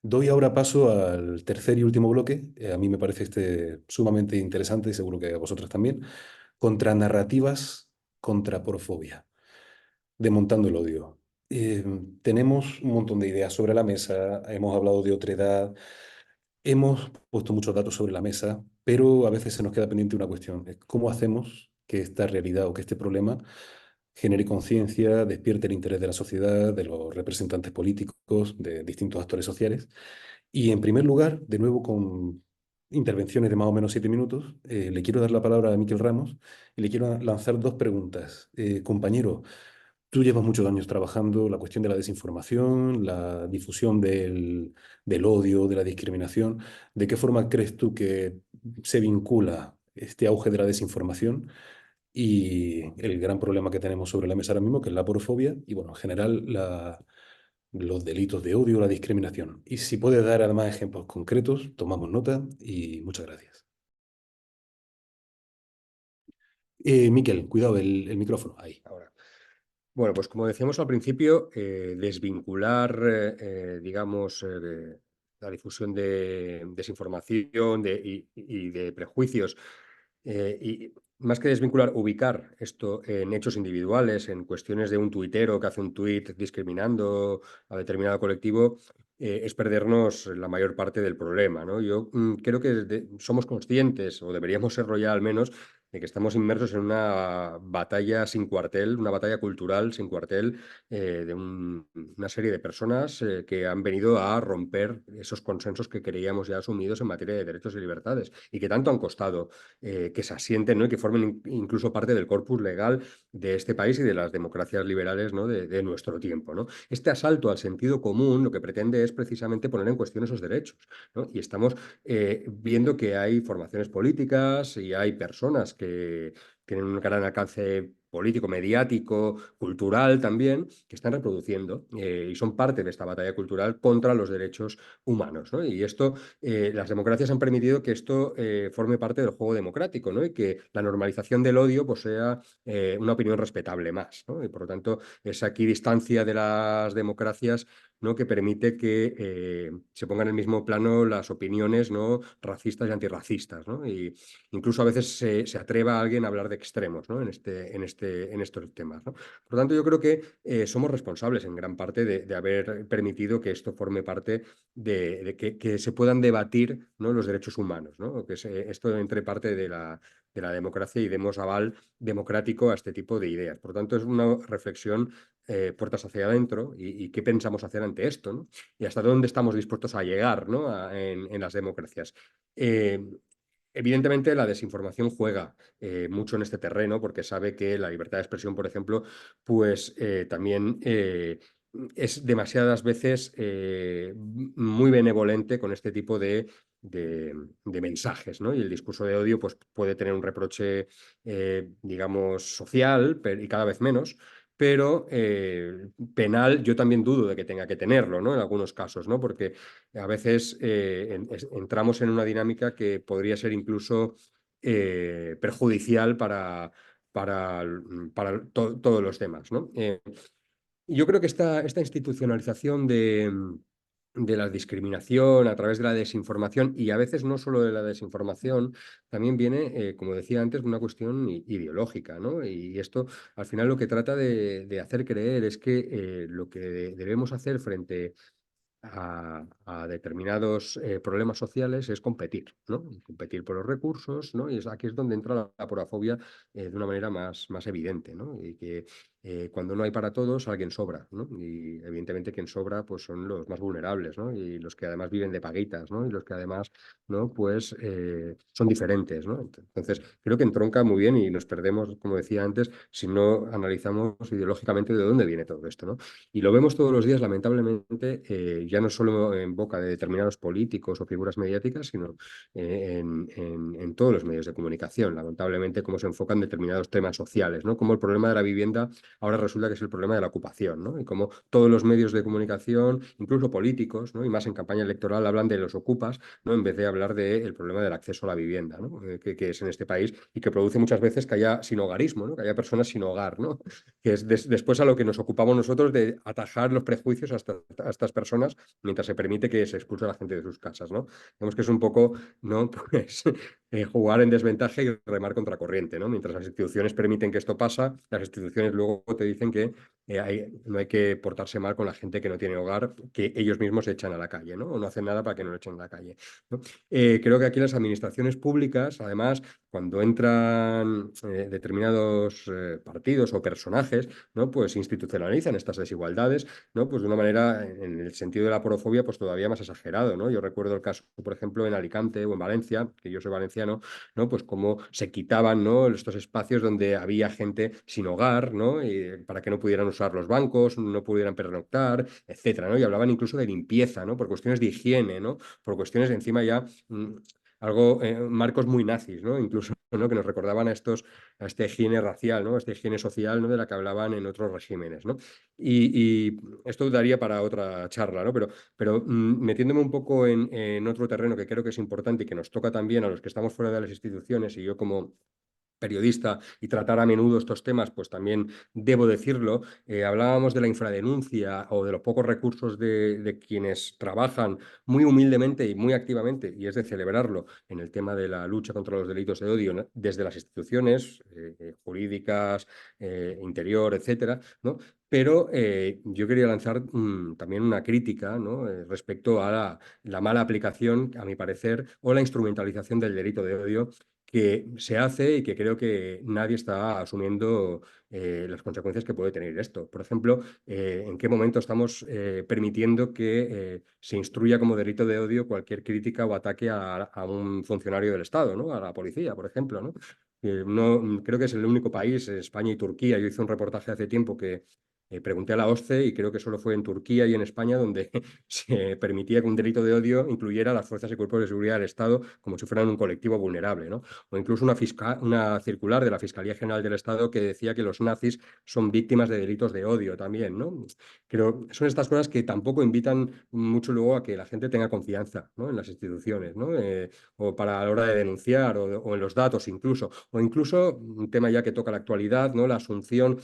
Doy ahora paso al tercer y último bloque. A mí me parece este sumamente interesante y seguro que a vosotros también. Contranarrativas contra porofobia, desmontando el odio. Tenemos un montón de ideas sobre la mesa, hemos hablado de otredad, hemos puesto muchos datos sobre la mesa, pero a veces se nos queda pendiente una cuestión. ¿Cómo hacemos que esta realidad o que este problema genere conciencia, despierte el interés de la sociedad, de los representantes políticos, de distintos actores sociales? Y en primer lugar, de nuevo con intervenciones de más o menos 7 minutos, le quiero dar la palabra a Miquel Ramos y le quiero lanzar dos preguntas. Compañero, tú llevas muchos años trabajando la cuestión de la desinformación, la difusión del odio, de la discriminación. ¿De qué forma crees tú que se vincula este auge de la desinformación y el gran problema que tenemos sobre la mesa ahora mismo, que es la porofobia y, bueno, en general, los delitos de odio, la discriminación? Y si puedes dar además ejemplos concretos, tomamos nota y muchas gracias. Miquel, cuidado, el micrófono, ahí. Ahora. Bueno, pues como decíamos al principio, desvincular, digamos, la difusión de desinformación y de prejuicios, y más que desvincular, ubicar esto en hechos individuales, en cuestiones de un tuitero que hace un tuit discriminando a determinado colectivo, es perdernos la mayor parte del problema, ¿no? Yo creo que somos conscientes, o deberíamos serlo ya al menos, de que estamos inmersos en una batalla sin cuartel, una batalla cultural sin cuartel, de una serie de personas que han venido a romper esos consensos que creíamos ya asumidos en materia de derechos y libertades y que tanto han costado que se asienten, ¿no? Y que formen incluso parte del corpus legal de este país y de las democracias liberales, ¿no? de nuestro tiempo, ¿no? Este asalto al sentido común lo que pretende es precisamente poner en cuestión esos derechos, ¿no? Y estamos viendo que hay formaciones políticas y hay personas que tienen un gran alcance político, mediático, cultural también, que están reproduciendo y son parte de esta batalla cultural contra los derechos humanos, ¿no? Y esto, las democracias han permitido que esto forme parte del juego democrático, ¿no? Y que la normalización del odio pues, sea una opinión respetable más, ¿no? Y por lo tanto, esa equidistancia de las democracias, ¿no? Que permite que se pongan en el mismo plano las opiniones, ¿no? Racistas y antirracistas, ¿no? Y incluso a veces se atreva a alguien a hablar de extremos, ¿no? En estos temas, ¿no? Por lo tanto, yo creo que somos responsables en gran parte de haber permitido que esto forme parte de que se puedan debatir, ¿no? Los derechos humanos, ¿no? Que esto entre parte de la democracia y demos aval democrático a este tipo de ideas. Por lo tanto, es una reflexión puertas hacia adentro y qué pensamos hacer ante esto, ¿no? Y hasta dónde estamos dispuestos a llegar, ¿no? En las democracias. Eh, Evidentemente, la desinformación juega mucho en este terreno porque sabe que la libertad de expresión, por ejemplo, pues también es demasiadas veces muy benevolente con este tipo de mensajes, ¿no? Y el discurso de odio pues, puede tener un reproche, digamos, social y cada vez menos, pero penal yo también dudo de que tenga que tenerlo, ¿no? En algunos casos, ¿no? Porque a veces entramos en una dinámica que podría ser incluso perjudicial para todos los temas, ¿no? Yo creo que esta institucionalización de la discriminación a través de la desinformación, y a veces no solo de la desinformación, también viene, como decía antes, de una cuestión ideológica, ¿no? Y esto, al final, lo que trata de hacer creer es que lo que debemos hacer frente a determinados problemas sociales es competir, ¿no? Competir por los recursos, ¿no? Y aquí es donde entra la porafobia de una manera más evidente, ¿no? Y que cuando no hay para todos, alguien sobra, ¿no? Y evidentemente quien sobra pues son los más vulnerables, ¿no? Y los que además viven de paguitas, ¿no? Y los que además, ¿no? Pues son diferentes, ¿no? Entonces, creo que entronca muy bien y nos perdemos, como decía antes, si no analizamos ideológicamente de dónde viene todo esto, ¿no? Y lo vemos todos los días, lamentablemente, ya no solo en boca de determinados políticos o figuras mediáticas, sino en todos los medios de comunicación, lamentablemente, cómo se enfocan determinados temas sociales, ¿no? Como el problema de la vivienda, ahora resulta que es el problema de la ocupación, ¿no? Y como todos los medios de comunicación, incluso políticos, ¿no? Y más en campaña electoral, hablan de los ocupas, ¿no? En vez de hablar del problema del acceso a la vivienda, ¿no? Que es en este país y que produce muchas veces que haya sinhogarismo, ¿no? Que haya personas sin hogar, ¿no? Que es después a lo que nos ocupamos nosotros de atajar los prejuicios a estas personas mientras se permite que se expulse a la gente de sus casas, ¿no? Vemos que es un poco, ¿no? Pues jugar en desventaja y remar contracorriente, ¿no? Mientras las instituciones permiten que esto pasa, las instituciones luego te dicen que no hay que portarse mal con la gente que no tiene hogar, que ellos mismos se echan a la calle, ¿no? O no hacen nada para que no lo echen a la calle, ¿no? Creo que aquí las administraciones públicas, además, cuando entran determinados partidos o personajes, ¿no? Pues institucionalizan estas desigualdades, ¿no? Pues de una manera, en el sentido de la porofobia, pues todavía más exagerado, ¿no? Yo recuerdo el caso, por ejemplo, en Alicante o en Valencia, que yo soy valenciano, ¿no? Pues cómo se quitaban, ¿no? Estos espacios donde había gente sin hogar, ¿no? Para que no pudieran usar los bancos, no pudieran pernoctar, etcétera, ¿no? Y hablaban incluso de limpieza, ¿no? Por cuestiones de higiene, ¿no? Por cuestiones encima ya algo, marcos muy nazis, ¿no? Incluso, ¿no? Que nos recordaban a esta higiene racial, ¿no? A esta higiene social, ¿no? De la que hablaban en otros regímenes, ¿no? Y esto daría para otra charla, ¿no? Pero metiéndome un poco en otro terreno que creo que es importante y que nos toca también a los que estamos fuera de las instituciones, y yo como periodista y tratar a menudo estos temas, pues también debo decirlo. Hablábamos de la infradenuncia o de los pocos recursos de quienes trabajan muy humildemente y muy activamente, y es de celebrarlo en el tema de la lucha contra los delitos de odio, ¿no? Desde las instituciones jurídicas, interior, etcétera, ¿no? Pero yo quería lanzar también una crítica, ¿no? Respecto a la mala aplicación, a mi parecer, o la instrumentalización del delito de odio que se hace y que creo que nadie está asumiendo las consecuencias que puede tener esto. Por ejemplo, ¿en qué momento estamos permitiendo que se instruya como delito de odio cualquier crítica o ataque a un funcionario del Estado, ¿no? A la policía, por ejemplo, ¿no? Creo que es el único país, España y Turquía. Yo hice un reportaje hace tiempo que pregunté a la OSCE y creo que solo fue en Turquía y en España donde se permitía que un delito de odio incluyera a las fuerzas y cuerpos de seguridad del Estado como si fueran un colectivo vulnerable, ¿no? O incluso una circular de la Fiscalía General del Estado que decía que los nazis son víctimas de delitos de odio también, ¿no? Creo son estas cosas que tampoco invitan mucho luego a que la gente tenga confianza, ¿no? En las instituciones, ¿no? O para la hora de denunciar o en los datos incluso, o incluso un tema ya que toca la actualidad, ¿no? La asunción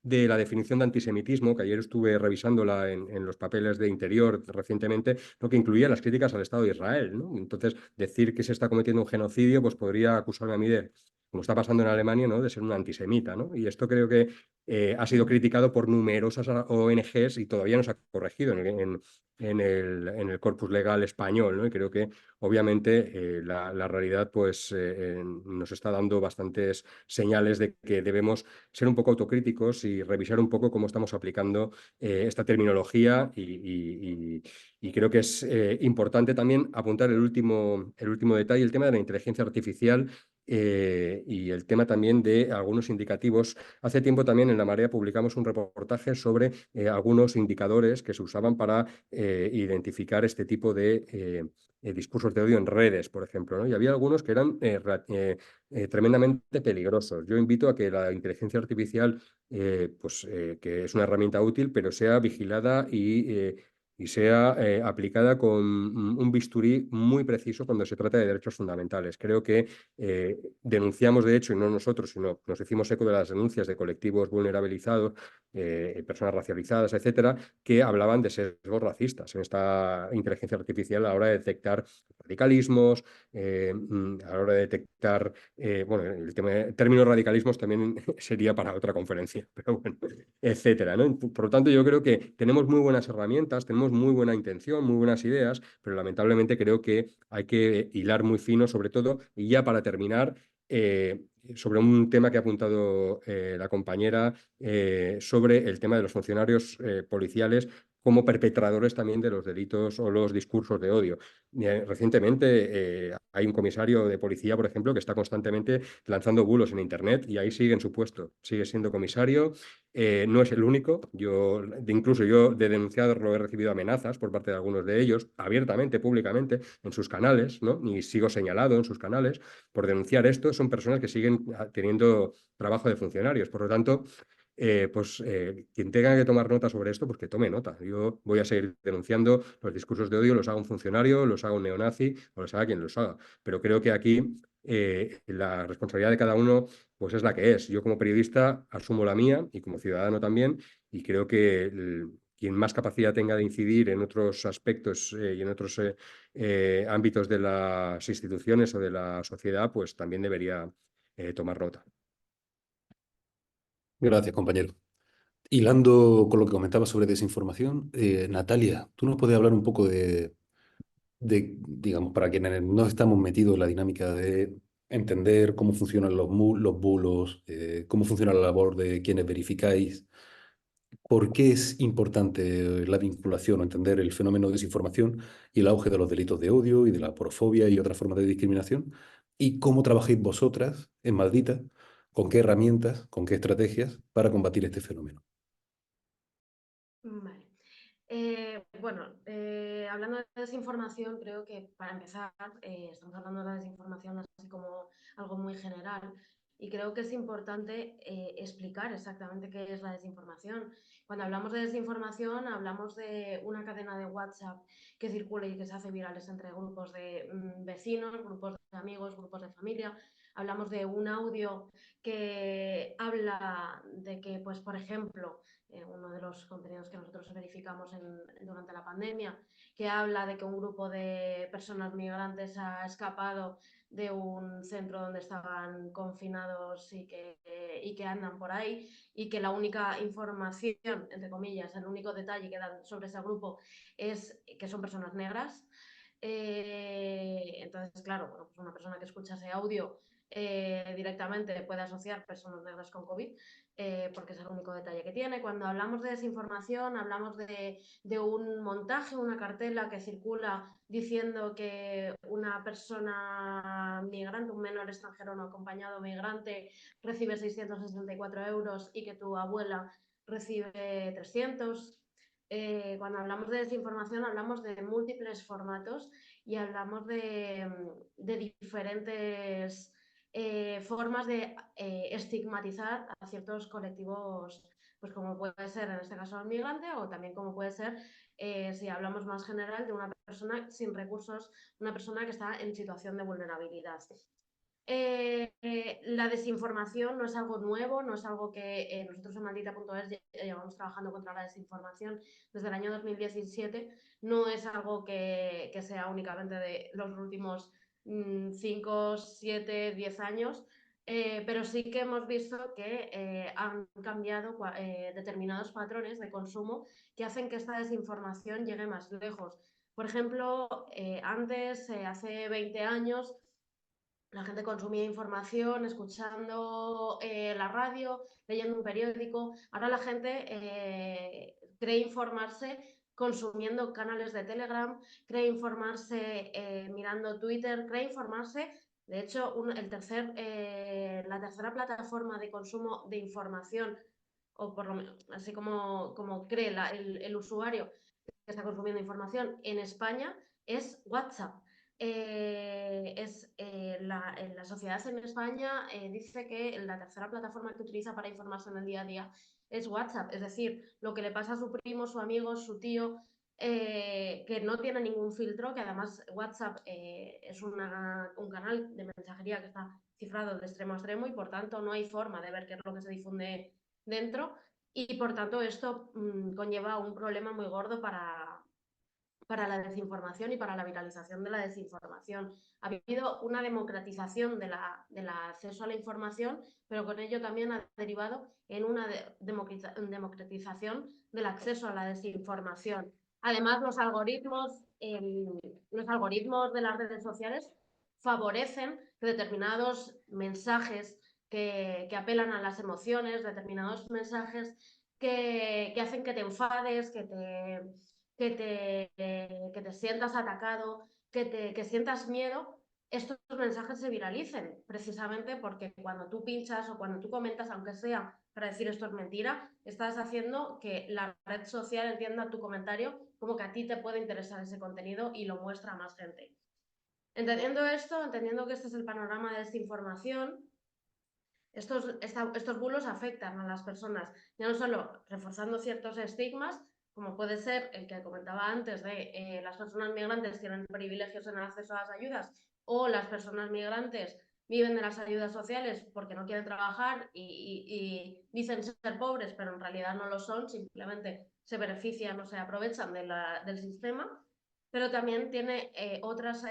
de la definición de antisemitismo, que ayer estuve revisándola en los papeles de Interior recientemente, lo que incluía las críticas al Estado de Israel, ¿no? Entonces, decir que se está cometiendo un genocidio, pues podría acusarme a mí de, como está pasando en Alemania, ¿no? De ser un antisemita, ¿no? Y esto creo que ha sido criticado por numerosas ONGs y todavía no se ha corregido en el corpus legal español, ¿no? Y creo que, obviamente, la realidad pues, nos está dando bastantes señales de que debemos ser un poco autocríticos y revisar un poco cómo estamos aplicando esta terminología y creo que es importante también apuntar el último detalle, el tema de la inteligencia artificial y el tema también de algunos indicativos. Hace tiempo también en La Marea publicamos un reportaje sobre algunos indicadores que se usaban para identificar este tipo de discursos de odio en redes, por ejemplo, ¿no? Y había algunos que eran tremendamente peligrosos. Yo invito a que la inteligencia artificial, pues, que es una herramienta útil, pero sea vigilada y sea aplicada con un bisturí muy preciso cuando se trata de derechos fundamentales. Creo que denunciamos, de hecho, y no nosotros, sino nos hicimos eco de las denuncias de colectivos vulnerabilizados, personas racializadas, etcétera, que hablaban de sesgos racistas en esta inteligencia artificial a la hora de detectar radicalismos, a la hora de detectar bueno, el término radicalismos también sería para otra conferencia, pero bueno, etcétera, ¿no? Por lo tanto, yo creo que tenemos muy buenas herramientas, tenemos muy buena intención, muy buenas ideas, pero lamentablemente creo que hay que hilar muy fino sobre todo. Y ya para terminar, sobre un tema que ha apuntado la compañera, sobre el tema de los funcionarios policiales como perpetradores también de los delitos o los discursos de odio. Recientemente hay un comisario de policía, por ejemplo, que está constantemente lanzando bulos en Internet y ahí sigue en su puesto, sigue siendo comisario. No es el único. Incluso yo de denunciarlo he recibido amenazas por parte de algunos de ellos, abiertamente, públicamente, en sus canales, ¿no? Y sigo señalado en sus canales por denunciar esto. Son personas que siguen teniendo trabajo de funcionarios. Por lo tanto, quien tenga que tomar nota sobre esto, pues que tome nota. Yo voy a seguir denunciando los discursos de odio, los haga un funcionario, los haga un neonazi o los haga quien los haga. Pero creo que aquí la responsabilidad de cada uno pues es la que es. Yo como periodista asumo la mía y como ciudadano también, y creo que quien más capacidad tenga de incidir en otros aspectos y en otros ámbitos de las instituciones o de la sociedad, pues también debería tomar nota. Gracias, compañero. Hilando con lo que comentaba sobre desinformación, Natalia, ¿tú nos puedes hablar un poco digamos, para quienes no estamos metidos en la dinámica de entender cómo funcionan los bulos, cómo funciona la labor de quienes verificáis? ¿Por qué es importante la vinculación o entender el fenómeno de desinformación y el auge de los delitos de odio y de la porofobia y otras formas de discriminación? ¿Y cómo trabajáis vosotras en Maldita? ¿Con qué herramientas, con qué estrategias para combatir este fenómeno? Vale. Bueno, hablando de desinformación, creo que para empezar, estamos hablando de la desinformación así como algo muy general y creo que es importante explicar exactamente qué es la desinformación. Cuando hablamos de desinformación, hablamos de una cadena de WhatsApp que circula y que se hace virales entre grupos de vecinos, grupos de amigos, grupos de familia. Hablamos de un audio que habla de que, pues, por ejemplo, uno de los contenidos que nosotros verificamos durante la pandemia, que habla de que un grupo de personas migrantes ha escapado de un centro donde estaban confinados y que andan por ahí y que la única información, entre comillas, el único detalle que dan sobre ese grupo es que son personas negras. Entonces, claro, bueno, pues una persona que escucha ese audio directamente puede asociar personas negras con COVID, porque es el único detalle que tiene. Cuando hablamos de desinformación, hablamos de un montaje, una cartela que circula diciendo que una persona migrante, un menor extranjero no acompañado migrante, recibe 664 euros y que tu abuela recibe 300. Cuando hablamos de desinformación hablamos de múltiples formatos y hablamos de diferentes formas de estigmatizar a ciertos colectivos, pues como puede ser en este caso el migrante o también como puede ser, si hablamos más general, de una persona sin recursos, una persona que está en situación de vulnerabilidad. La desinformación no es algo nuevo, no es algo que nosotros en maldita.es llevamos trabajando contra la desinformación desde el año 2017, no es algo que sea únicamente de los últimos 5, 7, 10 años, pero sí que hemos visto que han cambiado determinados patrones de consumo que hacen que esta desinformación llegue más lejos. Por ejemplo, antes, hace 20 años, la gente consumía información escuchando la radio, leyendo un periódico. Ahora la gente cree informarse consumiendo canales de Telegram, cree informarse mirando Twitter, cree informarse. De hecho, la tercera plataforma de consumo de información, o por lo menos así como cree el usuario que está consumiendo información en España, es WhatsApp. La sociedad en España dice que la tercera plataforma que utiliza para informarse en el día a día es WhatsApp, es decir, lo que le pasa a su primo, su amigo, su tío, que no tiene ningún filtro, que además WhatsApp es un canal de mensajería que está cifrado de extremo a extremo y por tanto no hay forma de ver qué es lo que se difunde dentro y por tanto esto conlleva un problema muy gordo para la desinformación y para la viralización de la desinformación. Ha habido una democratización del acceso a la información, pero con ello también ha derivado en una democratización del acceso a la desinformación. Además, los algoritmos de las redes sociales favorecen que determinados mensajes que apelan a las emociones, determinados mensajes que hacen que te enfades, que te sientas atacado, que sientas miedo, estos mensajes se viralicen, precisamente porque cuando tú pinchas o cuando tú comentas, aunque sea para decir esto es mentira, estás haciendo que la red social entienda tu comentario como que a ti te puede interesar ese contenido y lo muestra a más gente. Entendiendo esto, entendiendo que este es el panorama de desinformación, estos bulos afectan a las personas, ya no solo reforzando ciertos estigmas, como puede ser el que comentaba antes de las personas migrantes tienen privilegios en el acceso a las ayudas, o las personas migrantes viven de las ayudas sociales porque no quieren trabajar y dicen ser pobres, pero en realidad no lo son, simplemente se benefician o se aprovechan del sistema, pero también tiene otras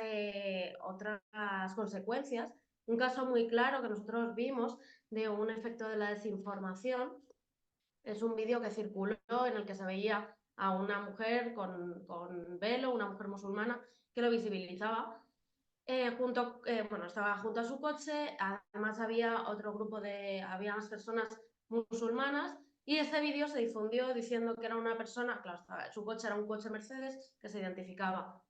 consecuencias. Un caso muy claro que nosotros vimos de un efecto de la desinformación es un vídeo que circuló en el que se veía a una mujer con velo, una mujer musulmana, que lo visibilizaba. Bueno, estaba junto a su coche, además había otro grupo había más personas musulmanas y este vídeo se difundió diciendo que era una persona, claro, su coche era un coche Mercedes que se identificaba.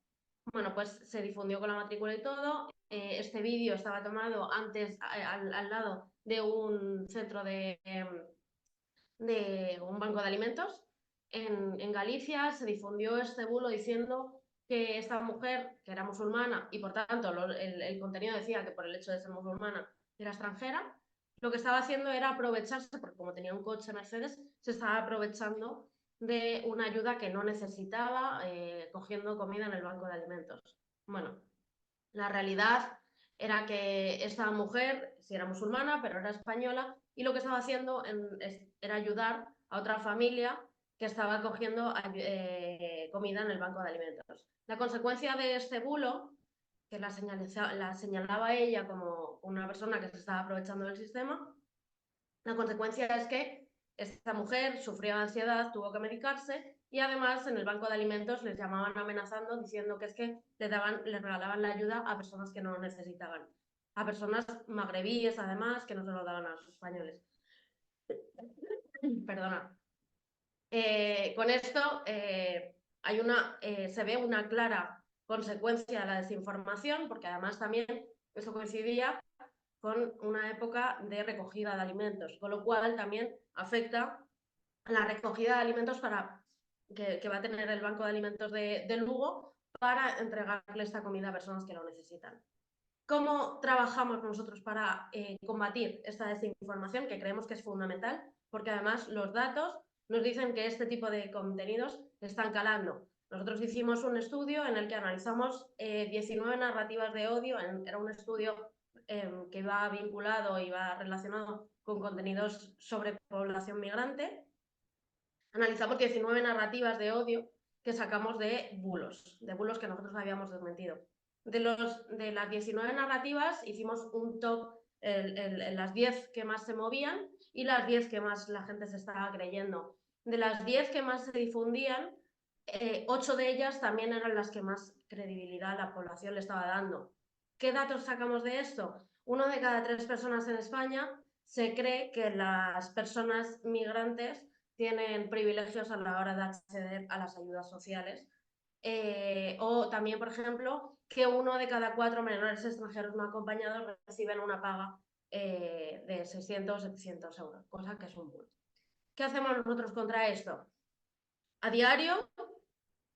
Bueno, pues se difundió con la matrícula y todo. Este vídeo estaba tomado antes al lado de un centro de un banco de alimentos. En Galicia se difundió este bulo diciendo que esta mujer, que era musulmana y por tanto el contenido decía que por el hecho de ser musulmana era extranjera, lo que estaba haciendo era aprovecharse, porque como tenía un coche Mercedes, se estaba aprovechando de una ayuda que no necesitaba, cogiendo comida en el banco de alimentos. Bueno, la realidad era que esta mujer, sí era musulmana, pero era española, y lo que estaba haciendo era ayudar a otra familia que estaba cogiendo comida en el banco de alimentos. La consecuencia de este bulo, que la señalaba ella como una persona que se estaba aprovechando del sistema, la consecuencia es que esta mujer sufría ansiedad, tuvo que medicarse y además en el banco de alimentos les llamaban amenazando diciendo que es que les regalaban la ayuda a personas que no lo necesitaban, a personas magrebíes además que no se lo daban a los españoles. Perdona. Con esto se ve una clara consecuencia de la desinformación, porque además también eso coincidía con una época de recogida de alimentos, con lo cual también afecta a la recogida de alimentos que va a tener el Banco de Alimentos de Lugo para entregarle esta comida a personas que lo necesitan. ¿Cómo trabajamos nosotros para combatir esta desinformación, que creemos que es fundamental? Porque además los datos nos dicen que este tipo de contenidos están calando. Nosotros hicimos un estudio en el que analizamos 19 narrativas de odio, era un estudio que va vinculado y va relacionado con contenidos sobre población migrante. Analizamos 19 narrativas de odio que sacamos de bulos que nosotros habíamos desmentido. De las 19 narrativas hicimos un top, las 10 que más se movían y las 10 que más la gente se estaba creyendo. De las 10 que más se difundían, 8 de ellas también eran las que más credibilidad a la población le estaba dando. ¿Qué datos sacamos de esto? 1 de cada 3 personas en España se cree que las personas migrantes tienen privilegios a la hora de acceder a las ayudas sociales. O también, por ejemplo, que 1 de cada 4 menores extranjeros no acompañados reciben una paga de 600 o 700 euros, cosa que es un bulo. ¿Qué hacemos nosotros contra esto? A diario,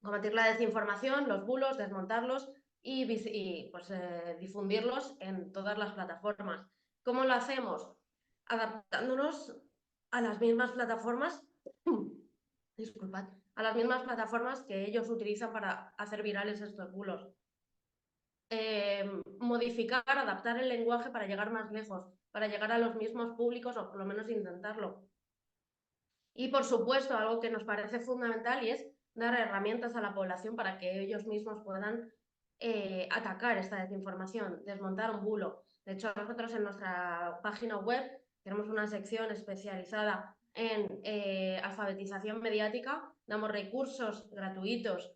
combatir la desinformación, los bulos, desmontarlos y pues, difundirlos en todas las plataformas. ¿Cómo lo hacemos? Adaptándonos a las mismas plataformas, disculpad, a las mismas plataformas que ellos utilizan para hacer virales estos bulos. Modificar, adaptar el lenguaje para llegar más lejos, para llegar a los mismos públicos o por lo menos intentarlo. Y por supuesto, algo que nos parece fundamental y es dar herramientas a la población para que ellos mismos puedan atacar esta desinformación, desmontar un bulo. De hecho, nosotros en nuestra página web tenemos una sección especializada en alfabetización mediática, damos recursos gratuitos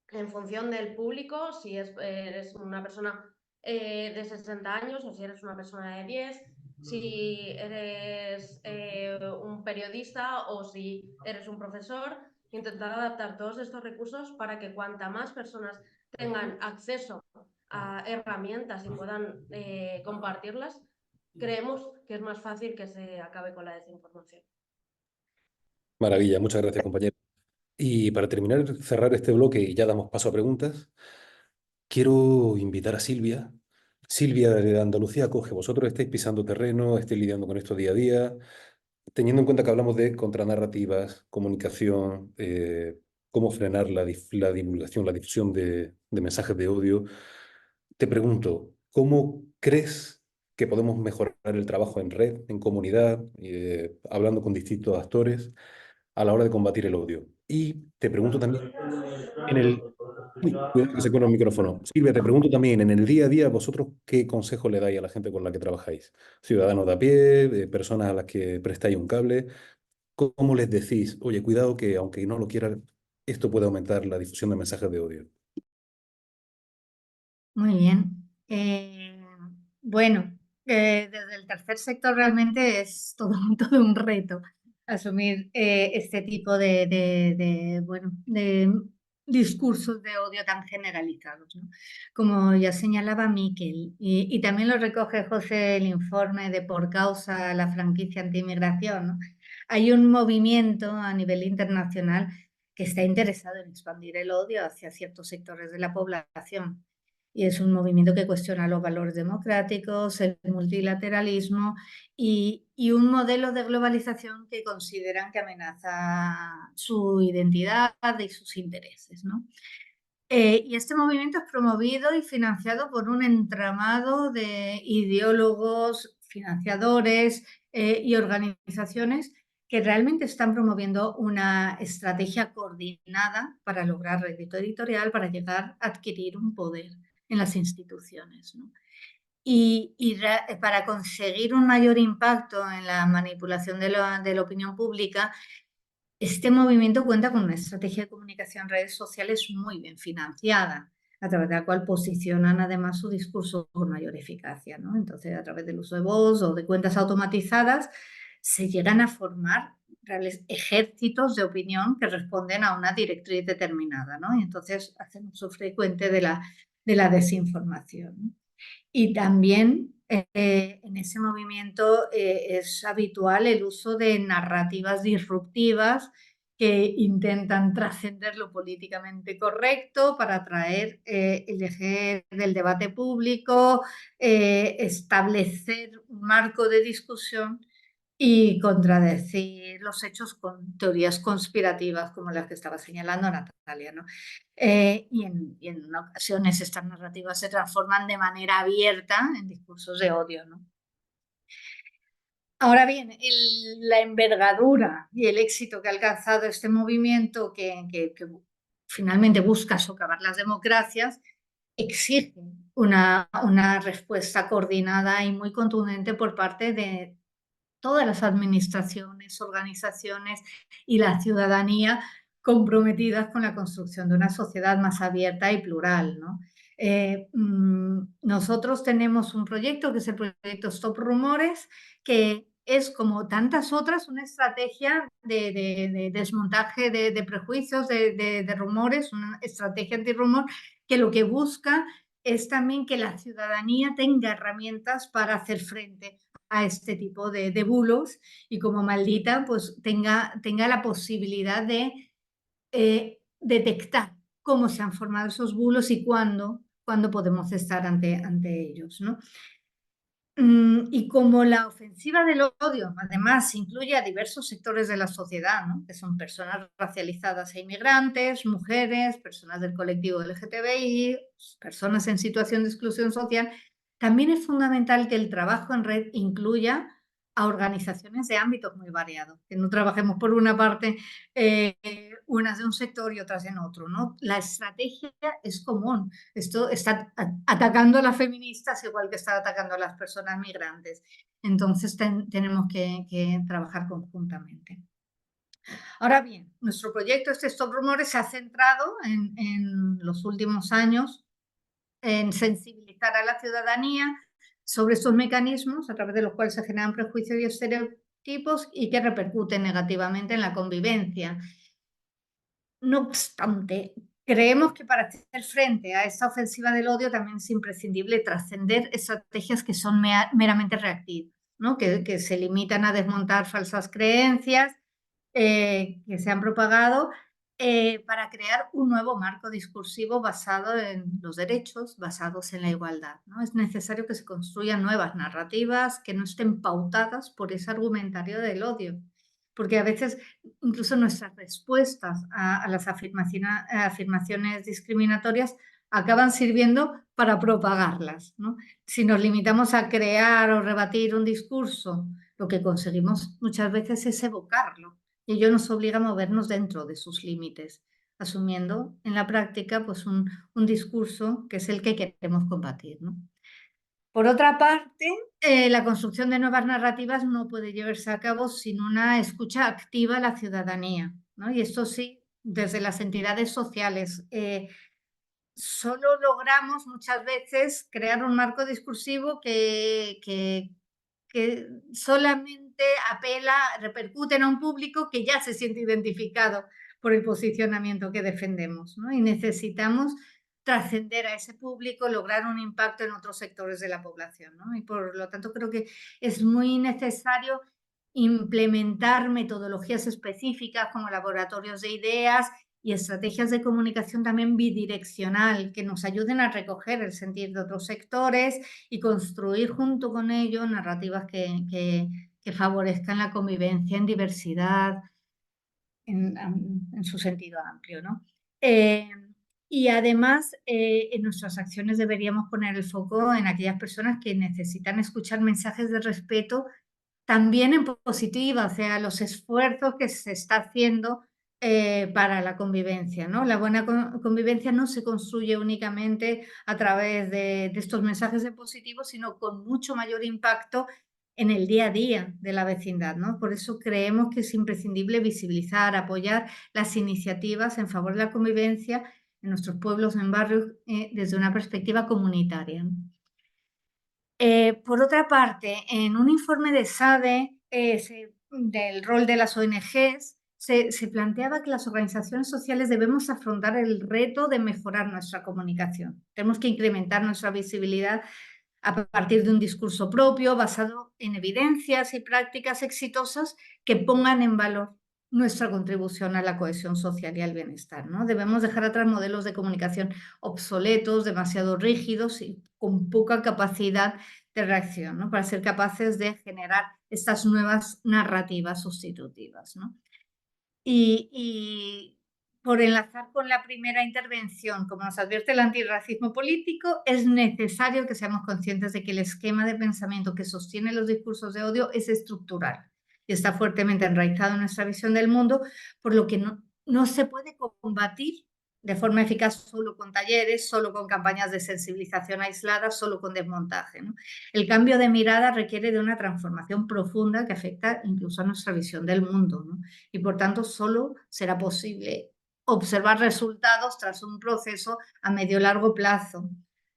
en función del público, si eres una persona de 60 años o si eres una persona de 10, si eres un periodista o si eres un profesor, intentar adaptar todos estos recursos para que cuanta más personas tengan acceso a herramientas y puedan compartirlas, creemos que es más fácil que se acabe con la desinformación. Maravilla, muchas gracias, compañero. Y para terminar, cerrar este bloque y ya damos paso a preguntas, quiero invitar a Silvia. Silvia de Andalucía coge, vosotros estáis pisando terreno, estáis lidiando con esto día a día, teniendo en cuenta que hablamos de contranarrativas, comunicación, cómo frenar la divulgación, la difusión de mensajes de odio. Te pregunto, ¿cómo crees que podemos mejorar el trabajo en red, en comunidad, hablando con distintos actores a la hora de combatir el odio? Y te pregunto también, en el... Uy, cuidado que se cuela el micrófono. Silvia, te pregunto también, en el día a día, ¿vosotros qué consejo le dais a la gente con la que trabajáis? Ciudadanos de a pie, personas a las que prestáis un cable. ¿Cómo les decís, oye, cuidado que aunque no lo quieran, esto puede aumentar la difusión de mensajes de odio? Muy bien. Bueno, desde el tercer sector realmente es todo, todo un reto asumir este tipo bueno, de discursos de odio tan generalizados, ¿no? Como ya señalaba Miquel, y también lo recoge José el informe de Por Causa la franquicia antiinmigración, ¿no? Hay un movimiento a nivel internacional que está interesado en expandir el odio hacia ciertos sectores de la población. Y es un movimiento que cuestiona los valores democráticos, el multilateralismo y un modelo de globalización que consideran que amenaza su identidad y sus intereses, ¿no? Y este movimiento es promovido y financiado por un entramado de ideólogos, financiadores y organizaciones que realmente están promoviendo una estrategia coordinada para lograr rédito editorial, para llegar a adquirir un poder en las instituciones, ¿no? Para conseguir un mayor impacto en la manipulación de la opinión pública, este movimiento cuenta con una estrategia de comunicación en redes sociales muy bien financiada, a través de la cual posicionan además su discurso con mayor eficacia, ¿no? Entonces, a través del uso de voz o de cuentas automatizadas, se llegan a formar reales ejércitos de opinión que responden a una directriz determinada, ¿no? Y entonces hacen uso frecuente de la desinformación, ¿no? Y también en ese movimiento es habitual el uso de narrativas disruptivas que intentan trascender lo políticamente correcto para atraer el eje del debate público, establecer un marco de discusión y contradecir los hechos con teorías conspirativas como las que estaba señalando Natalia, ¿no? Y en ocasiones estas narrativas se transforman de manera abierta en discursos de odio, ¿no? Ahora bien, la envergadura y el éxito que ha alcanzado este movimiento que finalmente busca socavar las democracias exige una respuesta coordinada y muy contundente por parte de todas las administraciones, organizaciones y la ciudadanía comprometidas con la construcción de una sociedad más abierta y plural, ¿no? Nosotros tenemos un proyecto que es el proyecto Stop Rumores, que es como tantas otras una estrategia de desmontaje de prejuicios, de rumores, una estrategia antirrumor que lo que busca es también que la ciudadanía tenga herramientas para hacer frente a este tipo de bulos y como maldita pues tenga la posibilidad de detectar cómo se han formado esos bulos y cuándo podemos estar ante ellos, ¿no? Y como la ofensiva del odio, además, incluye a diversos sectores de la sociedad, ¿no? Que son personas racializadas e inmigrantes, mujeres, personas del colectivo LGTBI, personas en situación de exclusión social, también es fundamental que el trabajo en red incluya a organizaciones de ámbitos muy variados, que no trabajemos por una parte unas de un sector y otras en otro, ¿no? La estrategia es común. Esto está atacando a las feministas igual que está atacando a las personas migrantes. Entonces tenemos que trabajar conjuntamente. Ahora bien, nuestro proyecto Stop Rumores se ha centrado en los últimos años en sensibilizar a la ciudadanía sobre estos mecanismos a través de los cuales se generan prejuicios y estereotipos y que repercuten negativamente en la convivencia. No obstante, creemos que para hacer frente a esta ofensiva del odio también es imprescindible trascender estrategias que son meramente reactivas, ¿no? Que se limitan a desmontar falsas creencias que se han propagado para crear un nuevo marco discursivo basado en los derechos, basados en la igualdad, ¿no? Es necesario que se construyan nuevas narrativas que no estén pautadas por ese argumentario del odio, porque a veces incluso nuestras respuestas a las afirmaciones discriminatorias acaban sirviendo para propagarlas, ¿no? Si nos limitamos a crear o rebatir un discurso, lo que conseguimos muchas veces es evocarlo, y ello nos obliga a movernos dentro de sus límites, asumiendo en la práctica pues un discurso que es el que queremos combatir, ¿no? Por otra parte, la construcción de nuevas narrativas no puede llevarse a cabo sin una escucha activa a la ciudadanía, ¿no? Y esto sí, desde las entidades sociales. Solo logramos muchas veces crear un marco discursivo que solamente apela, repercute en un público que ya se siente identificado por el posicionamiento que defendemos, ¿no? Y necesitamos trascender a ese público, lograr un impacto en otros sectores de la población, ¿no? Y por lo tanto creo que es muy necesario implementar metodologías específicas como laboratorios de ideas y estrategias de comunicación también bidireccional que nos ayuden a recoger el sentir de otros sectores y construir junto con ello narrativas que favorezcan la convivencia en diversidad en su sentido amplio, ¿no? Y además, en nuestras acciones deberíamos poner el foco en aquellas personas que necesitan escuchar mensajes de respeto también en positiva, o sea, los esfuerzos que se está haciendo para la convivencia, ¿no? La buena convivencia no se construye únicamente a través de estos mensajes en positivo, sino con mucho mayor impacto en el día a día de la vecindad, ¿no? Por eso creemos que es imprescindible visibilizar, apoyar las iniciativas en favor de la convivencia en nuestros pueblos, en barrios, desde una perspectiva comunitaria, ¿no? Por otra parte, en un informe de SADE del rol de las ONGs, se planteaba que las organizaciones sociales debemos afrontar el reto de mejorar nuestra comunicación. Tenemos que incrementar nuestra visibilidad a partir de un discurso propio basado en evidencias y prácticas exitosas que pongan en valor nuestra contribución a la cohesión social y al bienestar, ¿no? Debemos dejar atrás modelos de comunicación obsoletos, demasiado rígidos y con poca capacidad de reacción, ¿no? Para ser capaces de generar estas nuevas narrativas sustitutivas, ¿no? Y por enlazar con la primera intervención, como nos advierte el antirracismo político, es necesario que seamos conscientes de que el esquema de pensamiento que sostiene los discursos de odio es estructural y está fuertemente enraizado en nuestra visión del mundo, por lo que no se puede combatir de forma eficaz solo con talleres, solo con campañas de sensibilización aisladas, solo con desmontaje, ¿no? El cambio de mirada requiere de una transformación profunda que afecta incluso a nuestra visión del mundo, ¿no? Y por tanto solo será posible observar resultados tras un proceso a medio largo plazo,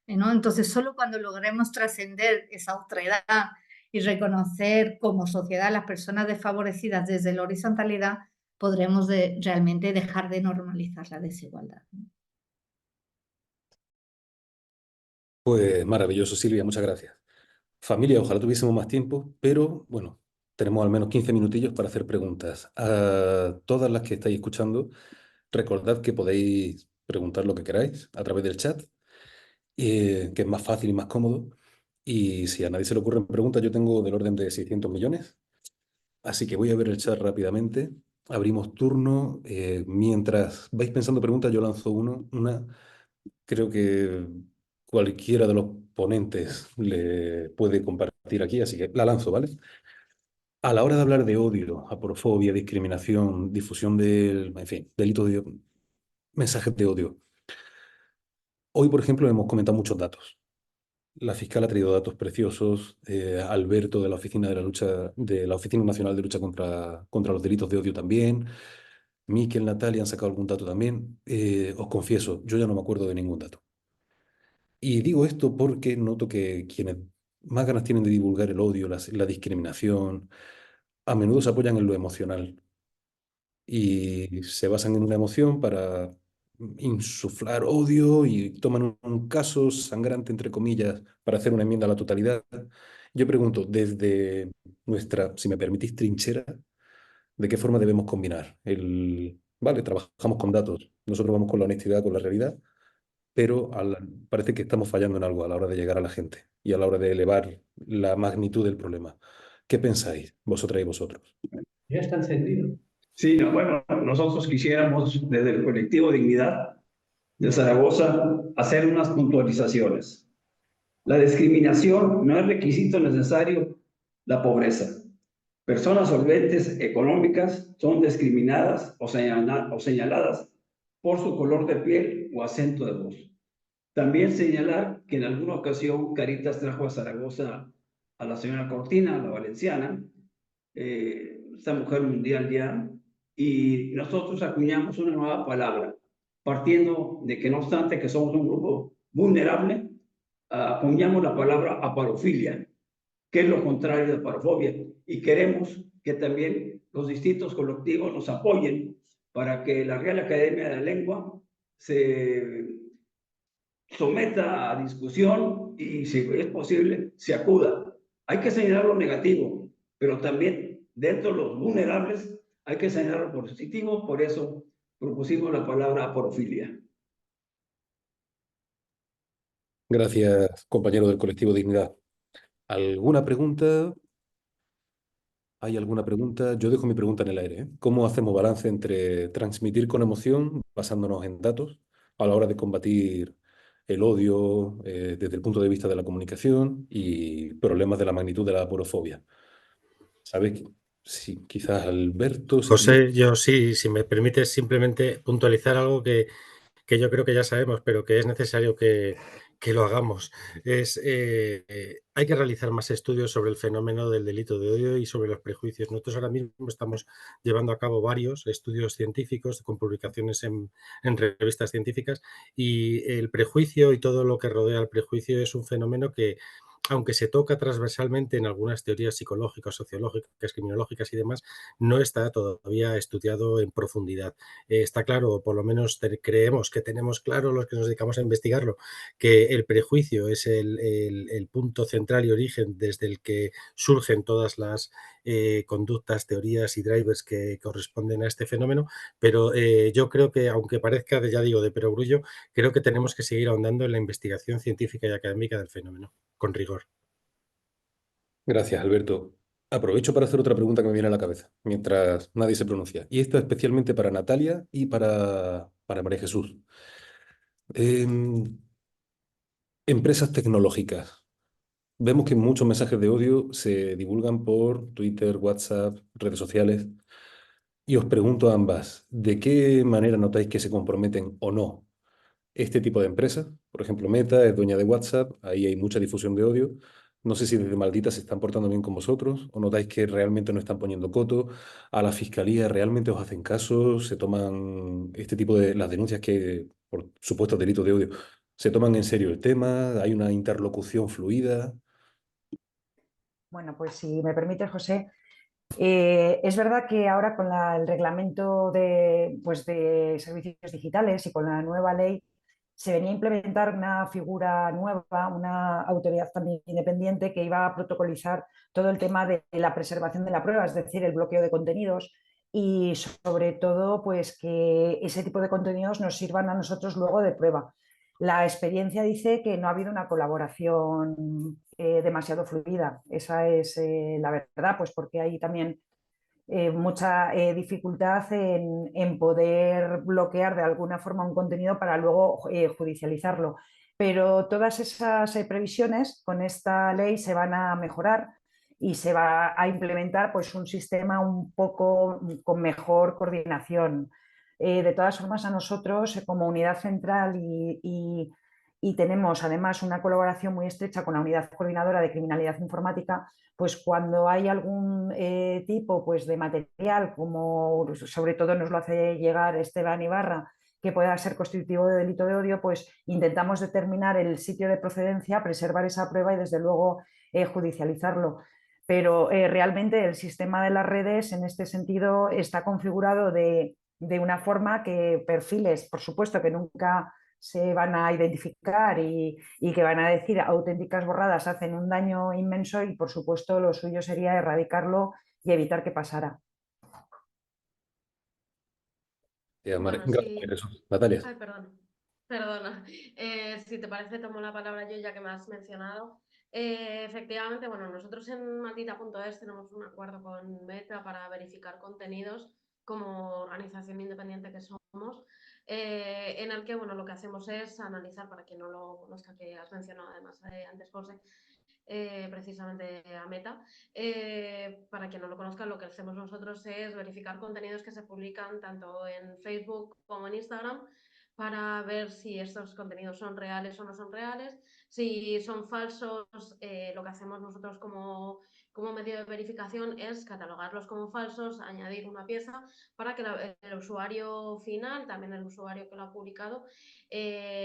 ¿no? Entonces, solo cuando logremos trascender esa otredad y reconocer como sociedad a las personas desfavorecidas desde la horizontalidad, podremos realmente dejar de normalizar la desigualdad, ¿no? Pues maravilloso, Silvia, muchas gracias. Familia, ojalá tuviésemos más tiempo, pero bueno, tenemos al menos 15 minutillos para hacer preguntas. A todas las que estáis escuchando, recordad que podéis preguntar lo que queráis a través del chat, que es más fácil y más cómodo. Y si a nadie se le ocurren preguntas, yo tengo del orden de 600 millones. Así que voy a ver el chat rápidamente. Abrimos turno. Mientras vais pensando preguntas, yo lanzo una. Creo que cualquiera de los ponentes le puede compartir aquí, así que la lanzo, ¿vale? A la hora de hablar de odio, aporofobia, discriminación, difusión del, en fin, delitos de mensajes de odio. Hoy, por ejemplo, hemos comentado muchos datos. La fiscal ha traído datos preciosos. Alberto de la Oficina de la Lucha, de la Oficina Nacional de Lucha contra los Delitos de Odio también. Miquel, Natalia han sacado algún dato también. Os confieso, yo ya no me acuerdo de ningún dato. Y digo esto porque noto que quienes más ganas tienen de divulgar el odio, la discriminación, a menudo se apoyan en lo emocional y se basan en una emoción para insuflar odio y toman un caso sangrante, entre comillas, para hacer una enmienda a la totalidad. Yo pregunto, desde nuestra, si me permitís, trinchera, ¿de qué forma debemos combinar vale, trabajamos con datos, nosotros vamos con la honestidad, con la realidad, pero parece que estamos fallando en algo a la hora de llegar a la gente y a la hora de elevar la magnitud del problema. ¿Qué pensáis, vosotras y vosotros? Ya está encendido. Sí, no, bueno, nosotros quisiéramos desde el colectivo Dignidad de Zaragoza hacer unas puntualizaciones. La discriminación no es requisito necesario la pobreza. Personas solventes económicas son discriminadas o señaladas por su color de piel o acento de voz. También señalar que en alguna ocasión Caritas trajo a Zaragoza a la señora Cortina, la valenciana, esta mujer mundial ya, y nosotros acuñamos una nueva palabra, partiendo de que no obstante que somos un grupo vulnerable, acuñamos la palabra aparofilia, que es lo contrario de parofobia, y queremos que también los distintos colectivos nos apoyen para que la Real Academia de la Lengua se someta a discusión y, si es posible, se acuda. Hay que señalar lo negativo, pero también dentro de los vulnerables hay que señalar lo positivo, por eso propusimos la palabra aporofilia. Gracias, compañero del colectivo Dignidad. ¿Alguna pregunta? ¿Hay alguna pregunta? Yo dejo mi pregunta en el aire, ¿eh? ¿Cómo hacemos balance entre transmitir con emoción, basándonos en datos, a la hora de combatir el odio desde el punto de vista de la comunicación y problemas de la magnitud de la aporofobia? ¿Sabes? Sí, quizás Alberto, si quieres. José, yo sí, si me permites simplemente puntualizar algo que yo creo que ya sabemos, pero que es necesario que lo hagamos. Hay que realizar más estudios sobre el fenómeno del delito de odio y sobre los prejuicios. Nosotros ahora mismo estamos llevando a cabo varios estudios científicos con publicaciones en revistas científicas, y el prejuicio y todo lo que rodea al prejuicio es un fenómeno que, aunque se toca transversalmente en algunas teorías psicológicas, sociológicas, criminológicas y demás, no está todavía estudiado en profundidad. Está claro, o por lo menos creemos que tenemos claro los que nos dedicamos a investigarlo, que el prejuicio es el punto central y origen desde el que surgen todas las conductas, teorías y drivers que corresponden a este fenómeno, pero yo creo que, aunque parezca, ya digo, de perogrullo, creo que tenemos que seguir ahondando en la investigación científica y académica del fenómeno, con rigor. Gracias, Alberto. Aprovecho para hacer otra pregunta que me viene a la cabeza, mientras nadie se pronuncia. Y esta especialmente para Natalia y para María Jesús. Em, Empresas tecnológicas. Vemos que muchos mensajes de odio se divulgan por Twitter, WhatsApp, redes sociales. Y os pregunto a ambas, ¿de qué manera notáis que se comprometen o no este tipo de empresas? Por ejemplo, Meta es dueña de WhatsApp, ahí hay mucha difusión de odio. No sé si desde Maldita se están portando bien con vosotros o notáis que realmente no están poniendo coto. A la fiscalía realmente os hacen caso, se toman este tipo de las denuncias que por supuestos delitos de odio, se toman en serio el tema, hay una interlocución fluida. Bueno, pues si me permite, José, es verdad que ahora con el reglamento de servicios digitales y con la nueva ley se venía a implementar una figura nueva, una autoridad también independiente que iba a protocolizar todo el tema de la preservación de la prueba, es decir, el bloqueo de contenidos, y sobre todo pues que ese tipo de contenidos nos sirvan a nosotros luego de prueba. La experiencia dice que no ha habido una colaboración demasiado fluida. Esa es la verdad, pues porque hay también mucha dificultad en poder bloquear de alguna forma un contenido para luego judicializarlo. Pero todas esas previsiones con esta ley se van a mejorar y se va a implementar pues, un sistema un poco con mejor coordinación. De todas formas, a nosotros como unidad central y tenemos además una colaboración muy estrecha con la unidad coordinadora de criminalidad informática, pues cuando hay algún tipo pues, de material, como sobre todo nos lo hace llegar Esteban Ibarra, que pueda ser constitutivo de delito de odio, pues intentamos determinar el sitio de procedencia, preservar esa prueba y desde luego judicializarlo. Pero realmente el sistema de las redes en este sentido está configurado de una forma que perfiles, por supuesto que nunca se van a identificar y que van a decir auténticas borradas hacen un daño inmenso, y por supuesto lo suyo sería erradicarlo y evitar que pasara. Bueno, Gracias, sí. Jesús. Natalia. Ay, perdón. Perdona. Si te parece, tomo la palabra yo ya que me has mencionado. Efectivamente, bueno, nosotros en Maldita.es tenemos un acuerdo con Meta para verificar contenidos como organización independiente que somos, en el que, bueno, lo que hacemos es analizar, para quien no lo conozca, que has mencionado además antes, José, precisamente a Meta. Para quien no lo conozca, lo que hacemos nosotros es verificar contenidos que se publican tanto en Facebook como en Instagram para ver si estos contenidos son reales o no son reales. Si son falsos, lo que hacemos nosotros como medio de verificación es catalogarlos como falsos, añadir una pieza para que el usuario final, también el usuario que lo ha publicado,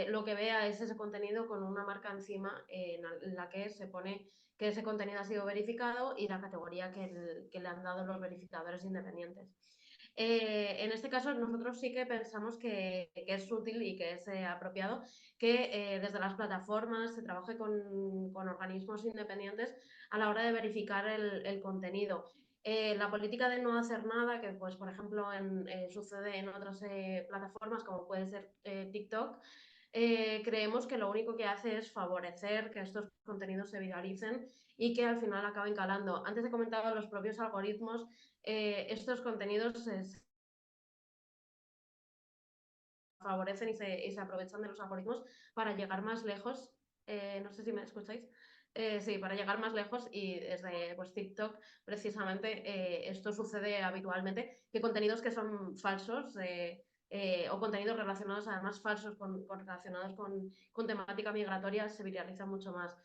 lo que vea es ese contenido con una marca encima en la que se pone que ese contenido ha sido verificado y la categoría que le han dado los verificadores independientes. En este caso, nosotros sí que pensamos que es útil y que es apropiado que desde las plataformas se trabaje con organismos independientes a la hora de verificar el contenido. La política de no hacer nada, que pues por ejemplo sucede en otras plataformas como puede ser TikTok, creemos que lo único que hace es favorecer que estos contenidos se viralicen y que al final acaben calando. Antes he comentado los propios algoritmos, estos contenidos se favorecen y se aprovechan de los algoritmos para llegar más lejos. No sé si me escucháis. Sí, para llegar más lejos y desde pues, TikTok precisamente esto sucede habitualmente, que contenidos que son falsos o contenidos relacionados además falsos relacionados con temática migratoria se viralizan mucho más.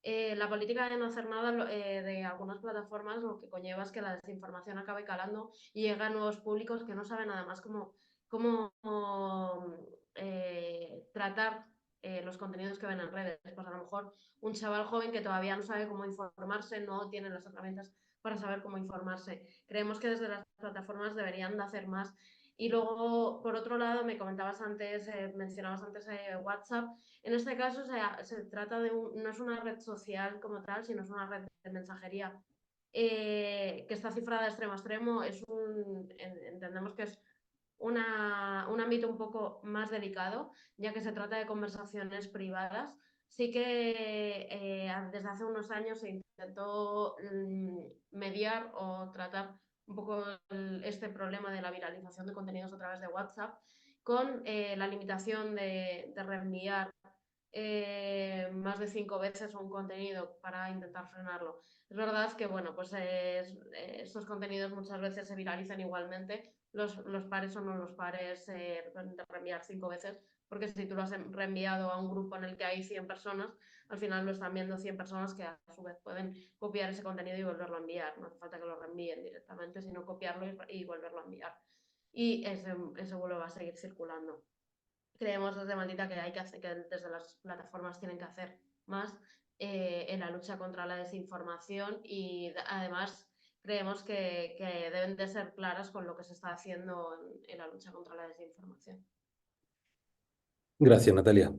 La política de no hacer nada de algunas plataformas lo que conlleva es que la desinformación acabe calando y llega a nuevos públicos que no saben nada más cómo tratar los contenidos que ven en redes. Pues a lo mejor un chaval joven que todavía no sabe cómo informarse, no tiene las herramientas para saber cómo informarse. Creemos que desde las plataformas deberían de hacer más. Y luego, por otro lado, me comentabas antes, mencionabas antes WhatsApp. En este caso se trata de no es una red social como tal, sino es una red de mensajería que está cifrada de extremo a extremo. Entendemos que es un ámbito un poco más delicado, ya que se trata de conversaciones privadas. Sí que desde hace unos años se intentó mediar o tratar un poco este problema de la viralización de contenidos a través de WhatsApp con la limitación de reenviar más de 5 veces un contenido para intentar frenarlo. Es verdad que bueno, pues estos contenidos muchas veces se viralizan igualmente, los pares o no los pares de reenviar 5 veces, porque si tú lo has reenviado a un grupo en el que hay 100 personas, al final lo están viendo 100 personas que a su vez pueden copiar ese contenido y volverlo a enviar. No hace falta que lo reenvíen directamente, sino copiarlo y volverlo a enviar. Y ese vuelo va a seguir circulando. Creemos desde Maldita que hay que hacer, que desde las plataformas tienen que hacer más en la lucha contra la desinformación y además creemos que deben de ser claras con lo que se está haciendo en la lucha contra la desinformación. Gracias, Natalia.